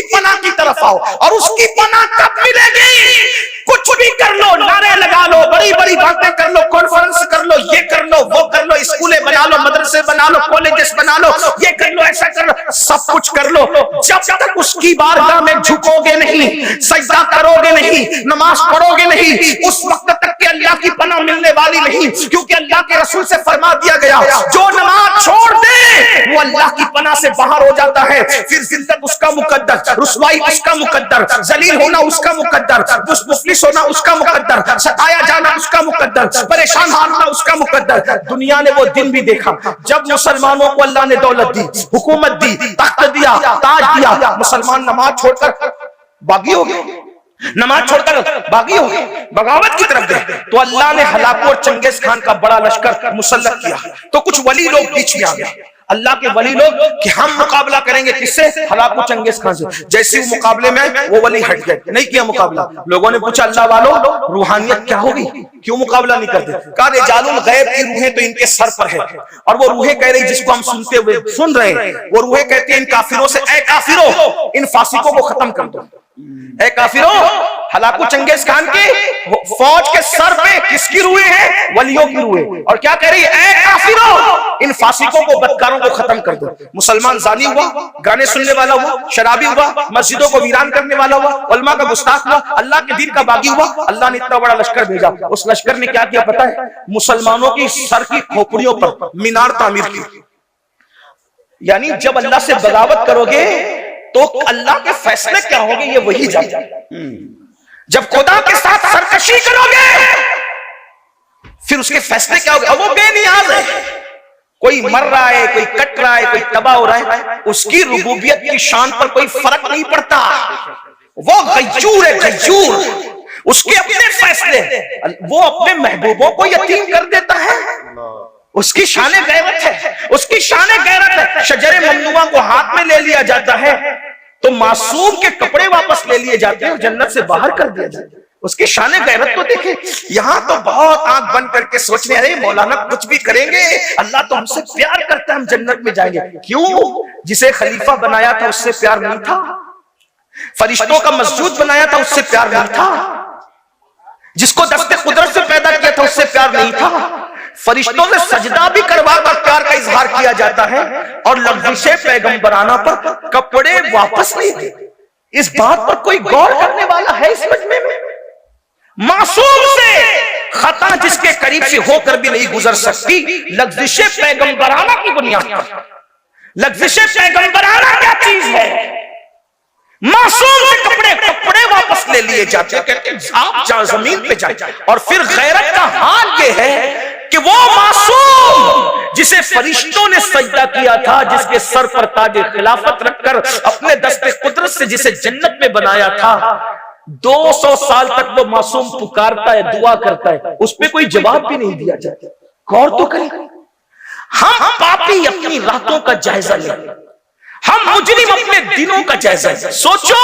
کی پناہ کی طرف آؤ. اور اس کی پناہ کب ملے گی؟ کچھ بھی کر لو، نعرے لگا لو، بڑی بڑی باتیں کر لو، کانفرنس کر لو، یہ کر لو وہ کر لو، اسکولیں بنا لو، مدرسے بنا لو، کالجز بنا لو، یہ کر لو، ایسا کر لو، سب کچھ کر لو، جب تک اس کی بارگاہ میں جھکو گے نہیں، سجدہ کرو گے نہیں، نماز پڑھو گے نہیں، اس وقت تک کہ اللہ کی پناہ ملنے والی نہیں. کیونکہ اللہ کے رسول سے فرما دیا گیا جو نماز چھوڑ دے وہ اللہ کی پناہ سے باہر ہو جاتا ہے. پھر ذلت اس کا مقدر، رسوائی اس کا مقدر، ذلیل ہونا اس کا مقدر، مفلس ہونا اس کا مقدر، ستایا جانا اس کا مقدر، پریشان ہونا اس کا مقدر. دنیا نے وہ دن بھی دیکھا جب مسلمانوں کو اللہ نے دولت دی، حکومت دی، تخت دیا، تاج دیا، مسلمان نماز چھوڑ کر باغی ہو گئے، نماز چھوڑ کر باغی ہو گئے، بغاوت کی طرف گئے. تو اللہ نے ہلاکو اور چنگیز خان کا بڑا لشکر مسلط کیا. تو کچھ ولی لوگ پیچھے آ گئے، اللہ کے ولی لوگ کہ ہم مقابلہ کریں گے کس سے؟ ہلاکو چنگیز خان سے. جیسے وہ مقابلے میں وہ ولی ہٹ گئے، نہیں کیا مقابلہ. لوگوں نے پوچھا اللہ والوں روحانیت کیا ہوگی، کیوں مقابلہ نہیں کرتے؟ کہا رجال الغیب کی روحیں تو ان کے سر پر ہے. اور وہ روحیں کہہ رہی جس کو ہم سنتے ہوئے سن رہے ہیں، وہ روحیں کہتے ہیں ان کافروں سے اے کافروں ان فاسقوں کو ختم کر دو. اے کافروں، ہلاکو چنگیز خان کی فوج کے سر پہ کس کی روحیں ہیں؟ ولیوں کی روحیں. اور کیا کہہ رہی ہے؟ اے کافروں ان فاسقوں کو، بدکاروں کو ختم کر دو. مسلمان زانی ہوا، گانے سننے والا ہوا، شرابی ہوا، مسجدوں کو ویران کرنے والا ہوا، علماء کا گستاخ ہوا، اللہ کے دین کا باغی ہوا. اللہ نے اتنا بڑا لشکر بھیجا. اس لشکر نے کیا کیا پتہ ہے؟ مسلمانوں کی سر کی کھوپڑیوں پر مینار تعمیر کی. یعنی جب اللہ سے بغاوت کرو گے تو اللہ کے فیصلے کیا ہوں گے یہ وہی جائے. جب خدا کے ساتھ سرکشی کرو گے پھر اس کے فیصلے کیا ہوں گے. وہ بے نیاز ہے، کوئی مر رہا ہے، کوئی کٹ رہا ہے، کوئی تباہ ہو رہا ہے، اس کی ربوبیت کی شان پر کوئی فرق نہیں پڑتا. وہ غیور ہے، غیور. اس کے اپنے فیصلے، وہ اپنے محبوبوں کو یتیم کر دیتا ہے. اس کی شان غیرت ہے، اس کی شان غیرت ہے. شجر ممنوعہ کو ہاتھ میں لے لیا جاتا ہے تو معصوم کے کپڑے واپس لے لیے جاتے ہیں اور جنت سے باہر کر دیا جاتا ہے. اس کی شان غیرت کو دیکھیں. یہاں تو بہت آنکھ بند کر کے سوچنے ارے مولانا کچھ بھی کریں گے اللہ تو ہم سے پیار کرتا ہے، ہم جنت میں جائیں گے. کیوں؟ جسے خلیفہ بنایا تھا اس سے پیار نہیں تھا، فرشتوں کا مسجود بنایا تھا اس سے پیار نہیں تھا، جس کو دست قدرت سے پیدا کیا تھا اس سے پیار نہیں تھا. فرشتوں سے سجدہ بھی کروا کر پیار کا اظہار کیا جاتا ہے اور لفظ پیغمبرانہ پر کپڑے واپس نہیں دیتے. اس بات پر کوئی غور کرنے والا ہے اس مجمع میں؟ معصوم سے خطا جس کے قریب سے ہو کر بھی نہیں گزر سکتی لفظ پیغمبرانہ کی بنیاد پر. لفظ پیغمبرانہ کیا چیز ہے؟ معصوم سے کپڑے واپس لے لیے جاتے ہیں، کہتے ہیں آپ جہاں زمین پہ جائیں. اور پھر غیرت کا حال یہ ہے کہ وہ معصوم جسے فرشتوں نے سجدہ کیا تھا، جس کے سر پر تاج خلافت رکھ کر اپنے دست قدرت سے جسے جنت میں بنایا تھا، 200 سال تک وہ معصوم پکارتا ہے، دعا کرتا ہے، اس پہ کوئی جواب بھی نہیں دیا جاتا. غور تو کریں. ہم پاپی اپنی راتوں کا جائزہ لیں، ہم مجرم اپنے دنوں کا جائزہ لیں. سوچو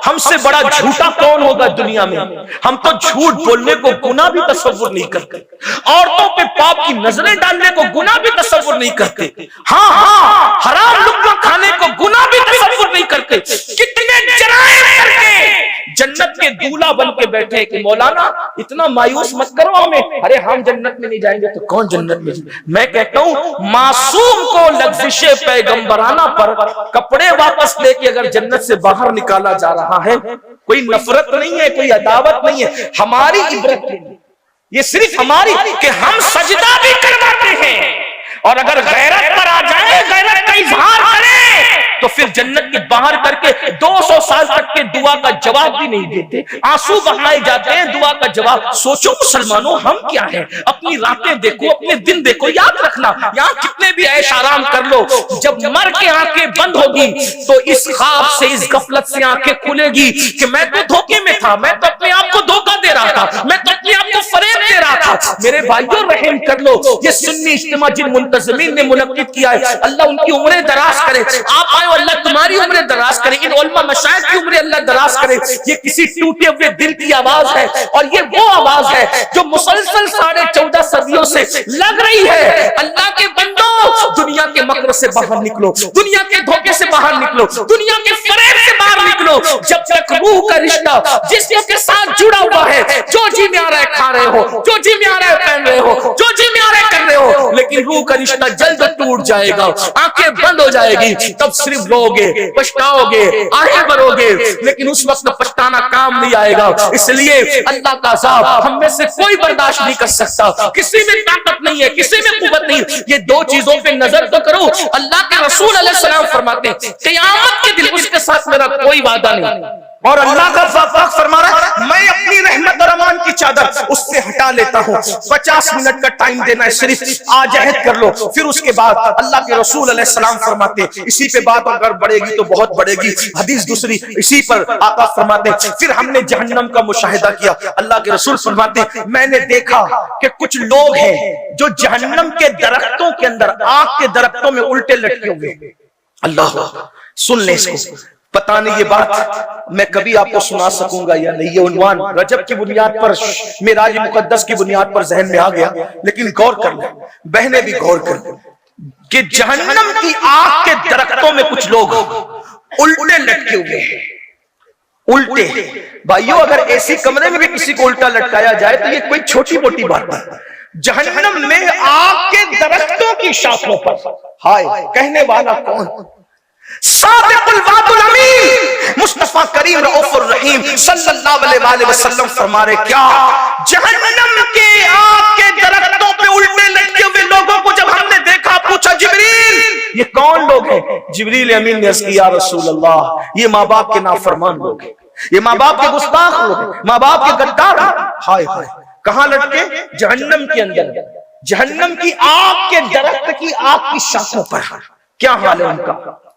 ہم سے بڑا جھوٹا کون ہوگا دنیا میں؟ ہم تو جھوٹ بولنے کو گناہ بھی تصور نہیں کرتے، عورتوں پہ پاپ کی نظریں ڈالنے کو گناہ بھی تصور نہیں کرتے، ہاں حرام لقمہ کھانے کو گناہ بھی تصور نہیں کرتے. کتنے جرائم کر کے جنت کے دولہا بن کے بیٹھے کہ مولانا اتنا مایوس مت کرو ہمیں، ارے ہم جنت میں نہیں جائیں گے تو کون جنت میں جائیں گے. میں کہتا ہوں معصوم کو لغزش پیغمبرانہ پر کپڑے واپس لے کے اگر جنت سے باہر نکالا جا رہا ہے، کوئی نفرت نہیں ہے، کوئی عداوت نہیں ہے. ہماری عبرت یہ صرف ہماری کہ ہم سجدہ بھی کرواتے ہیں اور اگر غیرت پر آ جائے، غیرت کا اظہار کریں تو پھر جنت کے باہر کر کے 200 سال تک کے دعا کا جواب بھی نہیں دیتے، آنسو بہائے جاتے ہیں دعا کا جواب. سوچو مسلمانوں ہم کیا ہیں؟ اپنی راتیں دیکھو، اپنے دن دیکھو. یاد رکھنا یہاں کتنے بھی عیش آرام کر لو، جب مر کے آنکھیں بند ہوگی تو اس خواب سے، اس غفلت سے آنکھیں کھلے گی کہ میں تو دھوکے میں تھا، میں تو اپنے آپ کو دھوکہ دے رہا تھا، میں تو اپنے آپ کو فریب دے رہا تھا. میرے بھائیوں رحم کر لو, یہ سنی اجتماع جن منتظمین نے منعقد کیا ہے, اللہ ان کی عمریں دراز کرے. آپ آئے, اللہ تمہاری عمریں دراز کرے, ان علماء مشائخ کی عمریں اللہ دراز کرے. یہ کسی ٹوٹے ہوئے دل کی آواز ہے, اور یہ وہ آواز ہے جو مسلسل 14.5 صدیوں سے لگ رہی ہے. اللہ کے بندو, دنیا کے مکر سے باہر نکلو, دنیا کے دھوکے سے باہر نکلو, دنیا کے فریب سے باہر نکلو. جب تک روح کا رشتہ جسم کے ساتھ جڑا ہوا ہے, جو جی میں آ رہا ہے کھا رہے ہو, جو جی میں آ رہا ہے پہن رہے ہو, جو جی میں آ رہا ہے کر رہے ہو, لیکن روح کا رشتہ جلد ٹوٹ جائے گا, آنکھیں بند ہو جائے گی, تب صرف رو گے, پچھتاؤ گے, آہیں بھرو گے, لیکن اس وقت پچھتانا کام نہیں آئے گا. اس لیے اللہ کا عذاب ہم میں سے کوئی برداشت نہیں کر سکتا. کسی میں طاقت نہیں ہے, کسی میں قوت نہیں. یہ دو چیزوں پہ نظر تو کرو. اللہ کے رسول علیہ السلام فرماتے ہیں قیامت کے دن اس کے ساتھ میرا کوئی وعدہ نہیں, اور اللہ کا پاک فرما رہا ہے میں اپنی رحمت اور امان کی چادر اس سے ہٹا لیتا ہوں. 50 منٹ کا ٹائم دینا ہے, صرف آج عہد کر لو. پھر اس کے بعد اللہ کے رسول علیہ السلام فرماتے ہیں اسی پہ بات اگر بڑھے گی تو بہت بڑھے گی. حدیث دوسری اسی پر آقا فرماتے ہیں پھر ہم نے جہنم کا مشاہدہ کیا. اللہ کے رسول فرماتے ہیں میں نے دیکھا کہ کچھ لوگ ہیں جو جہنم کے درختوں کے اندر, آگ کے درختوں میں الٹے لٹکے ہوئے. اللہ سن لیں اس کو. پتہ نہیں یہ بات میں کبھی آپ کو سنا سکوں گا یا نہیں. یہ عنوان رجب کی بنیاد پر, معراج مقدس کی بنیاد پر ذہن میں آ گیا, لیکن غور کر لیں, بہنیں بھی غور کر لیں کہ جہنم کی آگ کے درختوں میں کچھ لوگ الٹے لٹکے ہوئے ہیں. الٹے بھائیوں, اگر ایسی کمرے میں بھی کسی کو الٹا لٹکایا جائے تو یہ کوئی چھوٹی موٹی بات نہیں. جہنم میں آگ کے درختوں کی شاخوں پر, ہائے کہنے والا کون؟ صادق الوعد الامین مصطفیٰ کریم رؤوف الرحیم صلی اللہ علیہ وآلہ وسلم فرما رہے کیا جہنم کے آگ کے درختوں پہ الٹے لٹکے ہوئے لوگوں کو جب ہم نے دیکھا, پوچھا جبریل یہ کون لوگ ہیں؟ جبریل امین نے عرض کیا یا رسول اللہ یہ ماں باپ کے نافرمان لوگ ہیں, یہ ماں باپ کے گستاخ لوگ ہیں, ماں باپ کے غدار. ہائے ہائے, کہاں لٹکے؟ جہنم کے اندر, جہنم کی آگ کے درخت کی آگ کی شاخوں پر. کیا حال ہے ان کا؟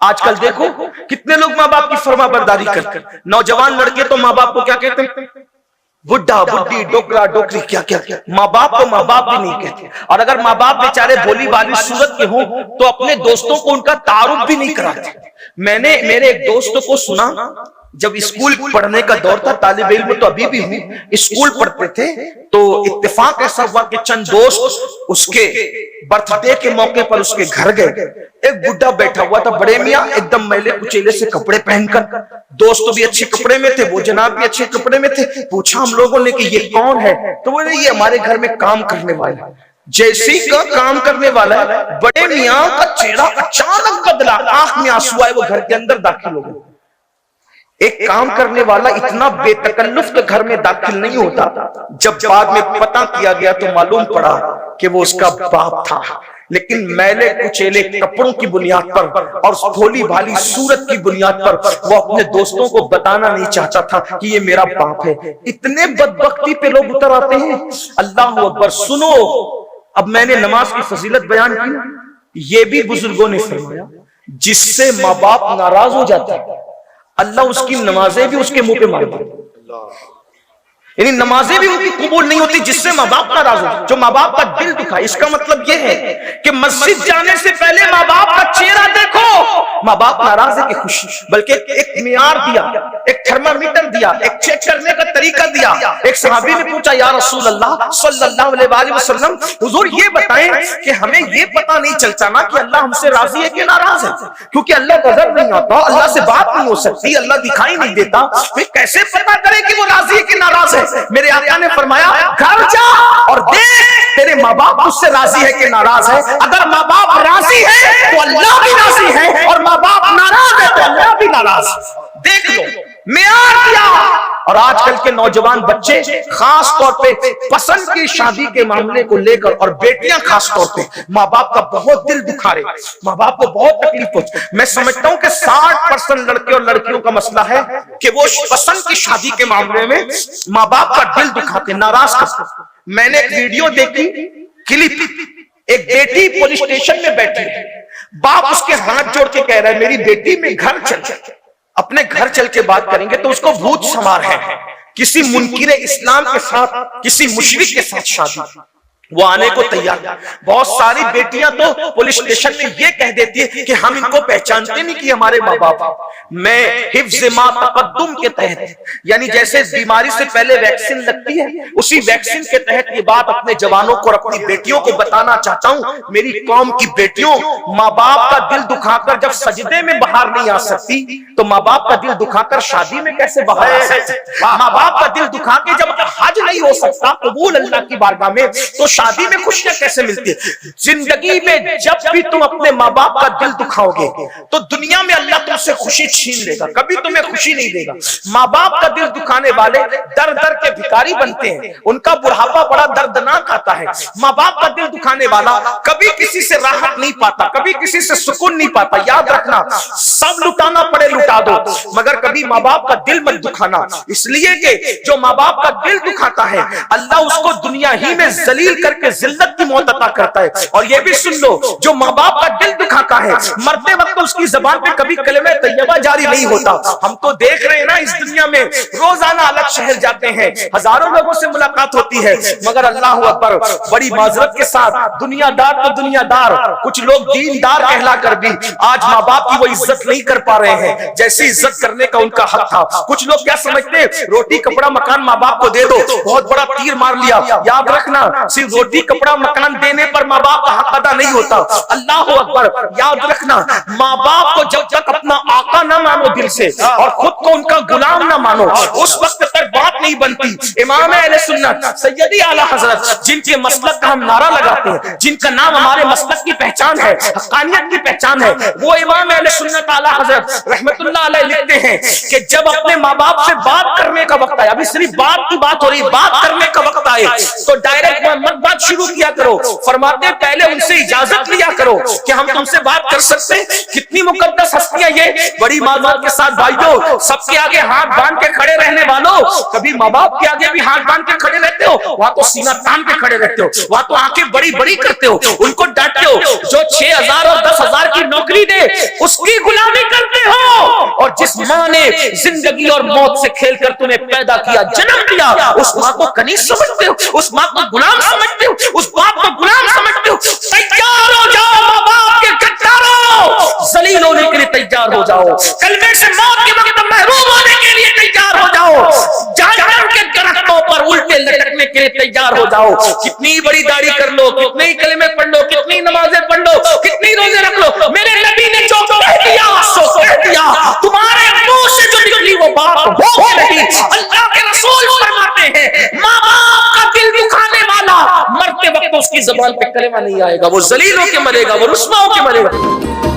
آج کل دیکھو کتنے لوگ ماں باپ کی فرما برداری کرتے. نوجوان لڑکے تو ماں باپ کو کیا کہتے ہیں؟ بڈھا, بڈھی, ڈوکرا, ڈوکری, کیا کیا کیا. ماں باپ کو ماں باپ بھی نہیں کہتے. اور اگر ماں باپ بیچارے بولی بالی صورت کے ہوں تو اپنے دوستوں کو ان کا تعارف بھی نہیں کراتے. میں نے میرے ایک دوست کو سنا, جب اسکول پڑھنے کا دور تھا, طالب علم تو ابھی بھی ہوں, اسکول پڑھتے تھے, تو اتفاق ایسا ہوا کہ چند دوست اس کے برتھ ڈے کے موقع پر اس کے گھر گئے. ایک بڈھا بیٹھا ہوا تھا, بڑے میاں, ایک دم میلے کچیلے سے کپڑے پہن کر. دوست بھی اچھے کپڑے میں تھے, وہ جناب بھی اچھے کپڑے میں تھے. پوچھا ہم لوگوں نے کہ یہ کون ہے؟ تو وہ یہ ہمارے گھر میں کام کرنے والا ہے. جیسے کا کام کرنے والا ہے, بڑے میاں کا چہرہ اچانک بدلا, آنکھ میں آنسو آئے, وہ گھر کے اندر داخل ہو گئے. ایک کام کرنے والا اتنا بے تکلف کے گھر میں داخل نہیں ہوتا. جب بعد میں پتہ کیا گیا تو معلوم پڑا کہ وہ اس کا باپ تھا, لیکن میلے کچیلے کپڑوں کی بنیاد پر اور بھولی بھالی صورت کی بنیاد پر وہ اپنے دوستوں کو بتانا نہیں چاہتا تھا کہ یہ میرا باپ ہے. اتنے بدبختی پہ لوگ اتر آتے ہیں. اللہ اکبر. سنو, اب میں نے نماز کی فضیلت بیان کی, یہ بھی بزرگوں نے فرمایا جس سے ماں باپ ناراض ہو جاتے ہیں اللہ اس کی نمازیں بھی اس کے منہ پہ مار دیتا. یعنی نمازیں بھی ان کی قبول نہیں ہوتی جس سے ماں باپ ناراض ہو, جو ماں باپ کا دل دکھا. اس کا مطلب یہ ہے کہ مسجد جانے سے پہلے ماں باپ کا چہرہ دیکھو. ماں باپ ناراض ہے کہ خوش, بلکہ ایک معیار دیا, ایک تھرمامیٹر دیا, ایک چیک کرنے کا طریقہ دیا. ایک صحابی نے پوچھا یا رسول اللہ صلی اللہ علیہ وآلہ وسلم, حضور یہ بتائیں کہ ہمیں یہ پتہ نہیں چلتا نا کہ اللہ ہم سے راضی ہے کہ ناراض ہے, کیونکہ اللہ کا نظر نہیں آتا, اللہ سے بات نہیں ہو سکتی, اللہ دکھائی نہیں دیتا, پھر کیسے پتہ کرے کہ وہ راضی ہے کہ ناراض ہے؟ میرے آقا نے فرمایا گھر جا اور دیکھ تیرے ماں باپ اس سے راضی ہے کہ ناراض ہے. اگر ماں باپ راضی ہے تو اللہ بھی راضی ہے, اور ماں باپ ناراض ہے تو اللہ بھی ناراض. دیکھ لو معیار دیا. اور آج کل کے نوجوان بچے خاص طور پہ پسند کی شادی کے معاملے کو لے کر, اور بیٹیاں خاص طور پہ ماں باپ کا بہت دل دکھا رہے, ماں باپ کو بہت تکلیف پہنچ. میں سمجھتا ہوں کہ 60% لڑکے اور لڑکیوں کا مسئلہ ہے کہ وہ پسند کی شادی کے معاملے میں ماں باپ کا دل دکھاتے, ناراض کرتے. میں نے ایک ویڈیو دیکھی, کلپ, ایک بیٹی پولیس اسٹیشن میں بیٹھی ہے, باپ اس کے ہاتھ جوڑ کے کہہ رہا ہے میری بیٹی میں گھر چل, اپنے گھر چل کے بات کریں گے تو اس کو بھوت سوار ہے. کسی منکر اسلام کے ساتھ، کسی مشرک کے ساتھ شادی، وہ آنے کو تیار۔ بہت ساری بیٹیاں تو پولیس اسٹیشن میں یہ کہہ دیتی ہے کہ ہم ان کو پہچانتے نہیں کہ ہمارے ماں باپ۔ میں حفظ ما تقدم کے تحت، یعنی جیسے بیماری سے پہلے ویکسین لگتی ہے، اسی ویکسین کے تحت یہ بات اپنے جوانوں کو اور اپنی بیٹیوں کو بتانا چاہتا ہوں، میری قوم کی بیٹیوں، ماں باپ کا دل دکھا کر جب سجدے میں باہر نہیں آ سکتی تو ماں باپ کا دل دکھا کر شادی میں کیسے باہر آ سکتی؟ ماں باپ کا دل دکھا کے جب حج نہیں ہو سکتا قبول اللہ کی بارگاہ میں، تو شادی میں خوشیاں کیسے ملتی ہے؟ زندگی میں جب بھی تم اپنے ماں باپ کا دل دکھاؤ گے تو دنیا میں اللہ تم سے خوشی چھین لے گا، کبھی تمہیں خوشی نہیں دے گا۔ ماں باپ کا دل دکھانے والے در در کے بھکاری بنتے ہیں، ان کا بڑھاپا بڑا دردناک آتا ہے۔ ماں باپ کا دل دکھانے والا کبھی کسی سے راحت نہیں پاتا، کبھی کسی سے سکون نہیں پاتا۔ یاد رکھنا، سب لٹانا پڑے لٹا دو، مگر کبھی ماں باپ کا دل مت دکھانا، اس لیے کہ جو ماں باپ کا دل دکھاتا ہے اللہ اس کو دنیا ہی میں ذلیل کر کے ذلت کی موت عطا کرتا ہے۔ اور یہ بھی سن لو، جو ماں باپ کا دل دکھاتا ہے مرتے وقت اس کی زبان پہ کبھی کلمہ طیبہ جاری نہیں ہوتا۔ ہم تو دیکھ رہے ہیں نا اس دنیا میں، روزانہ الگ شہر جاتے ہیں، ہزاروں لوگوں سے ملاقات ہوتی ہے، مگر اللہ اکبر بڑی معذرت کے ساتھ دنیا دار تو دنیا دار، کچھ لوگ دین دار کہلا کر بھی آج ماں باپ کی وہ عزت نہیں کر پا رہے ہیں جیسی عزت کرنے کا ان کا حق تھا۔ کچھ لوگ کیا سمجھتے ہیں، روٹی کپڑا مکان ماں باپ کو دے دو، بہت بڑا تیر مار لیا۔ یاد رکھنا، صرف روٹی کپڑا مکان دینے پر ماں باپ کا حق ادا نہیں ہوتا۔ اللہ اکبر، یاد رکھنا، ماں باپ کو جب تک اپنا آقا نہ مانو دل سے اور خود کو ان کا غلام نہ مانو، اس وقت تک بات نہیں بنتی۔ امام اہل سنت سیدی اعلی حضرت جن کے مسلک کا ہم نعرہ لگاتے ہیں، جن کا نام ہمارے مسلک کی پہچان ہے، حقانیت کی پہچان ہے، وہ امام اہل سنت اعلی حضرت رحمت اللہ علیہ لکھتے ہیں کہ جب اپنے ماں باپ سے بات کرنے کا وقت آئے، ابھی صرف بات کی بات ہو رہی، بات کرنے کا وقت آئے تو ڈائریکٹ مت بات شروع کیا کرو، فرماتے پہلے ان سے اجازت لیا کرو کہ ہم تم سے بات کر سکتے ہیں۔ کتنی مقدس ہستیاں یہ، بڑی معذرت کے ساتھ بھائیو، سب کے آگے ہاتھ باندھ کے کھڑے رہنے والوں، کبھی ماں باپ کے آگے بھی ہاتھ باندھ کے کھڑے رہتے ہو؟ وہاں تو سینہ تان کے کھڑے رہتے ہو، وہاں تو آنکھیں بڑی بڑی کرتے ہو، ان کو ڈانٹتے ہو۔ جو 6,000 اور 10,000 کی نوکری دے اس کی غلامی کرتے ہو، اور جس ماں نے زندگی اور موت سے کھیل کر تمہیں پیدا کیا، جنم دیا، اس ماں کو کنیز سمجھتے ہو، اس ماں کو غلام سمجھتے ہو، اس باپ کو غلام سمجھتے ہو۔ تیار ہو جاؤ ماں باپ کے گداروں، ذلیل ہونے کے لیے تیار ہو جاؤ، کلمے سے موت کے وقت محروم ہونے کے لیے تیار ہو جاؤ، جانور کے درختوں پر الٹے لٹکنے کے لیے تیار ہو جاؤ۔ کتنی بڑی داڑھی کر لو، کتنے ہی کلمے پڑھ لو، کتنی نمازیں پڑھ لو، کتنی روزے رکھ لو، میرے نبی نے جو کہہ دیا سو کہہ دیا، تمہارے منہ سے جو نکلی وہ بات ہوگی نہیں۔ اللہ کے رسول فرماتے ہیں ماں باپ کا دل دکھانے والا مرتے وقت اس کی زبان پہ کلمہ نہیں آئے گا، وہ ذلیل ہو کے مرے گا، وہ رسوا ہو کے مرے گا۔